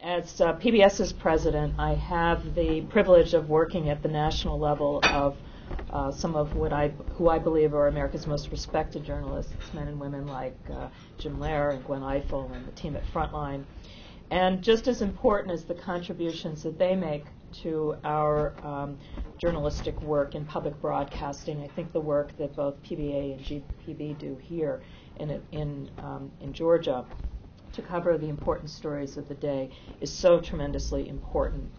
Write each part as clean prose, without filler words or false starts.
as PBS's president, I have the privilege of working at the national level of some of who I believe are America's most respected journalists, men and women like Jim Lehrer and Gwen Ifill and the team at Frontline. And just as important as the contributions that they make to our journalistic work in public broadcasting, I think the work that both PBA and GPB do here in Georgia to cover the important stories of the day is so tremendously important.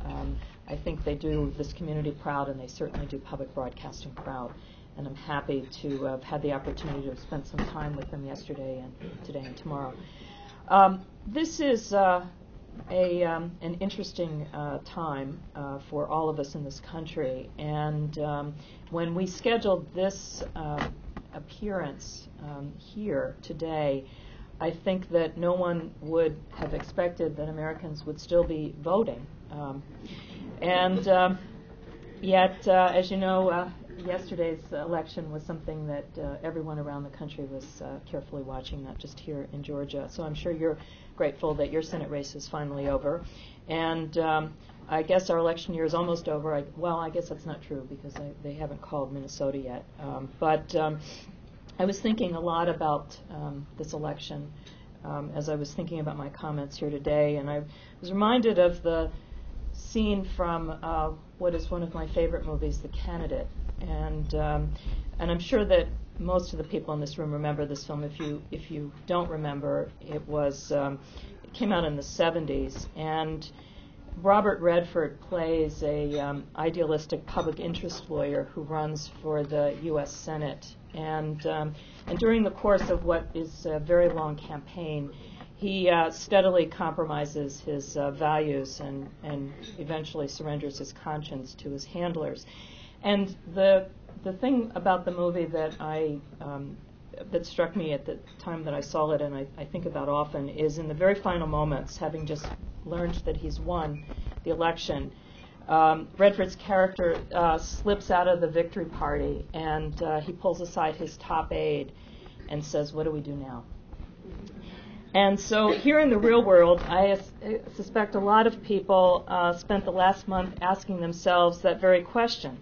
I think they do this community proud, and they certainly do public broadcasting proud. And I'm happy to have had the opportunity to spend some time with them yesterday and today and tomorrow. This is an interesting time for all of us in this country. And when we scheduled this appearance here today, I think that no one would have expected that Americans would still be voting. Yet, as you know, yesterday's election was something that everyone around the country was carefully watching, not just here in Georgia. So I'm sure you're grateful that your Senate race is finally over. And I guess our election year is almost over. I guess that's not true because they haven't called Minnesota yet. But I was thinking a lot about this election as I was thinking about my comments here today, and I was reminded of the scene from what is one of my favorite movies, The Candidate, and I'm sure that most of the people in this room remember this film. If you don't remember, it came out in the 70s, and Robert Redford plays a idealistic public interest lawyer who runs for the U.S. Senate. And during the course of what is a very long campaign, he steadily compromises his values and eventually surrenders his conscience to his handlers. And the thing about the movie that that struck me at the time that I saw it, and I think about often, is in the very final moments, having just learned that he's won the election, Redford's character slips out of the victory party, and he pulls aside his top aide and says, "What do we do now?" And so here in the real world, I suspect a lot of people spent the last month asking themselves that very question.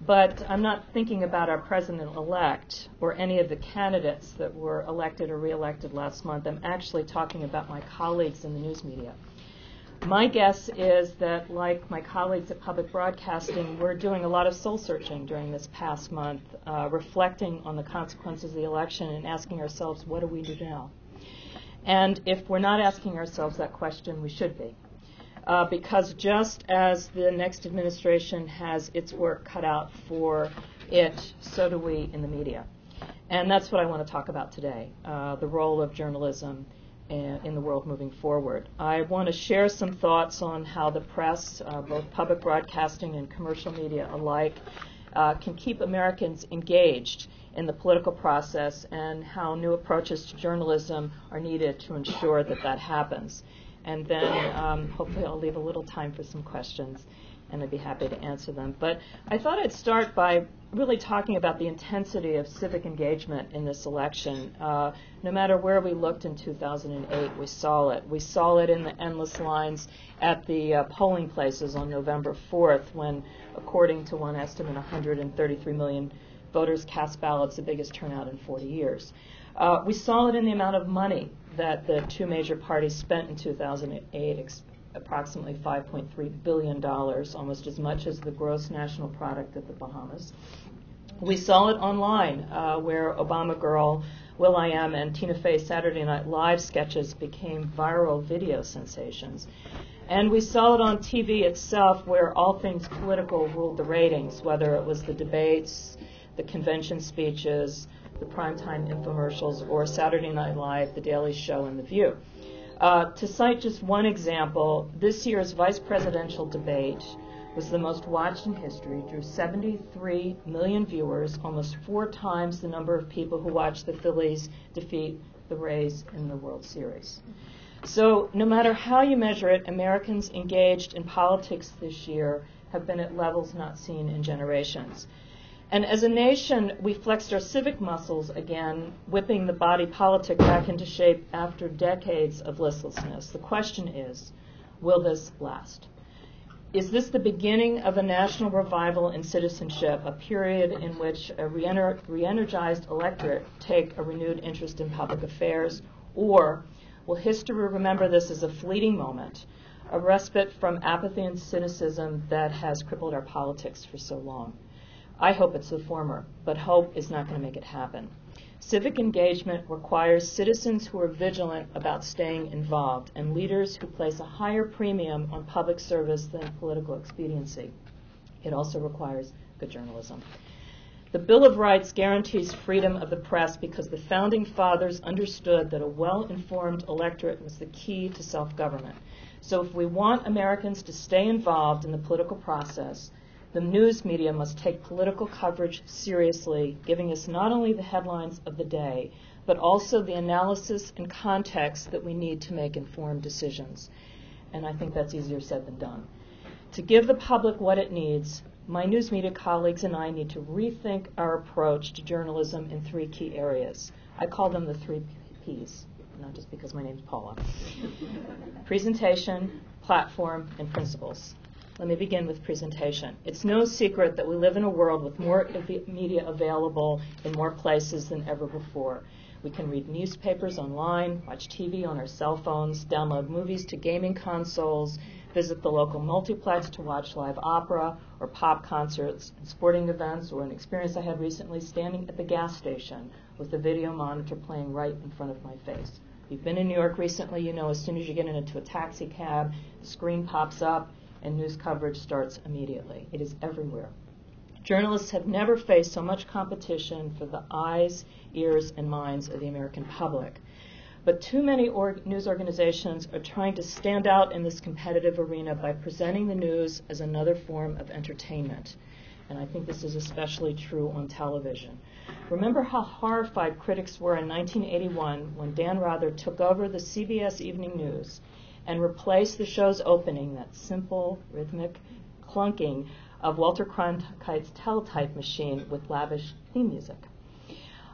But I'm not thinking about our president-elect or any of the candidates that were elected or re-elected last month. I'm actually talking about my colleagues in the news media. My guess is that, like my colleagues at public broadcasting, we're doing a lot of soul-searching during this past month, reflecting on the consequences of the election and asking ourselves, what do we do now? And if we're not asking ourselves that question, we should be. Because just as the next administration has its work cut out for it, so do we in the media. And that's what I want to talk about today, the role of journalism in the world moving forward. I want to share some thoughts on how the press, both public broadcasting and commercial media alike, can keep Americans engaged in the political process and how new approaches to journalism are needed to ensure that that happens. And then hopefully I'll leave a little time for some questions, and I'd be happy to answer them. But I thought I'd start by really talking about the intensity of civic engagement in this election. No matter where we looked in 2008, we saw it. We saw it in the endless lines at the polling places on November 4th when, according to one estimate, 133 million voters cast ballots, the biggest turnout in 40 years. We saw it in the amount of money that the two major parties spent in 2008, approximately $5.3 billion, almost as much as the gross national product of the Bahamas. We saw it online, where Obama Girl, Will.i.am, and Tina Fey's Saturday Night Live sketches became viral video sensations. And we saw it on TV itself, where all things political ruled the ratings, whether it was the debates, the convention speeches, the primetime infomercials, or Saturday Night Live, The Daily Show, and The View. To cite just one example, this year's vice presidential debate was the most watched in history, drew 73 million viewers, almost 4 times the number of people who watched the Phillies defeat the Rays in the World Series. So no matter how you measure it, Americans engaged in politics this year have been at levels not seen in generations. And as a nation, we flexed our civic muscles again, whipping the body politic back into shape after decades of listlessness. The question is, Will this last? Is this the beginning of a national revival in citizenship, a period in which a re-energized electorate take a renewed interest in public affairs? Or will history remember this as a fleeting moment, a respite from apathy and cynicism that has crippled our politics for so long? I hope it's the former, but hope is not going to make it happen. Civic engagement requires citizens who are vigilant about staying involved and leaders who place a higher premium on public service than political expediency. It also requires good journalism. The Bill of Rights guarantees freedom of the press because the Founding Fathers understood that a well-informed electorate was the key to self-government. So if we want Americans to stay involved in the political process, the news media must take political coverage seriously, giving us not only the headlines of the day, but also the analysis and context that we need to make informed decisions. And I think that's easier said than done. To give the public what it needs, my news media colleagues and I need to rethink our approach to journalism in three key areas. I call them the 3 Ps, not just because my name's Paula. Presentation, platform, and principles. Let me begin with presentation. It's no secret that we live in a world with more media available in more places than ever before. We can read newspapers online, watch TV on our cell phones, download movies to gaming consoles, visit the local multiplex to watch live opera or pop concerts and sporting events, or an experience I had recently standing at the gas station with the video monitor playing right in front of my face. If you've been in New York recently, you know as soon as you get into a taxi cab, the screen pops up and news coverage starts immediately. It is everywhere. Journalists have never faced so much competition for the eyes, ears, and minds of the American public. But too many news organizations are trying to stand out in this competitive arena by presenting the news as another form of entertainment. And I think this is especially true on television. Remember how horrified critics were in 1981 when Dan Rather took over the CBS Evening News and replaced the show's opening, that simple, rhythmic clunking of Walter Cronkite's teletype machine, with lavish theme music.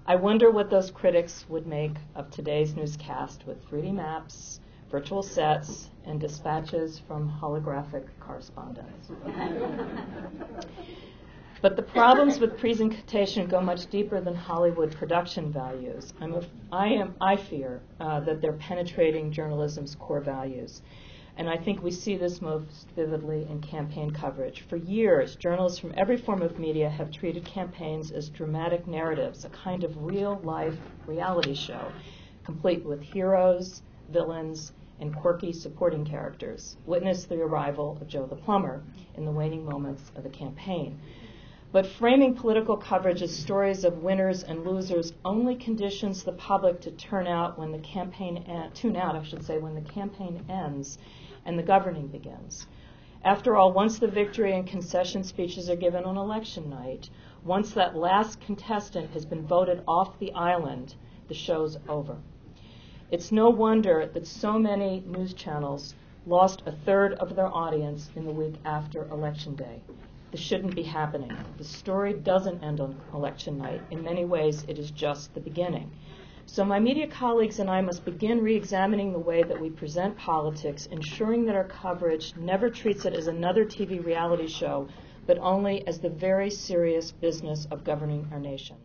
I wonder what those critics would make of today's newscast with 3D maps, virtual sets, and dispatches from holographic correspondents. But the problems with presentation go much deeper than Hollywood production values. I fear that they're penetrating journalism's core values. And I think we see this most vividly in campaign coverage. For years, journalists from every form of media have treated campaigns as dramatic narratives, a kind of real-life reality show, complete with heroes, villains, and quirky supporting characters. Witness the arrival of Joe the Plumber in the waning moments of the campaign. But framing political coverage as stories of winners and losers only conditions the public to tune out, when the campaign ends and the governing begins. After all, once the victory and concession speeches are given on election night, once that last contestant has been voted off the island, the show's over. It's no wonder that so many news channels lost a third of their audience in the week after Election Day. This shouldn't be happening. The story doesn't end on election night. In many ways, it is just the beginning. So my media colleagues and I must begin re-examining the way that we present politics, ensuring that our coverage never treats it as another TV reality show, but only as the very serious business of governing our nation.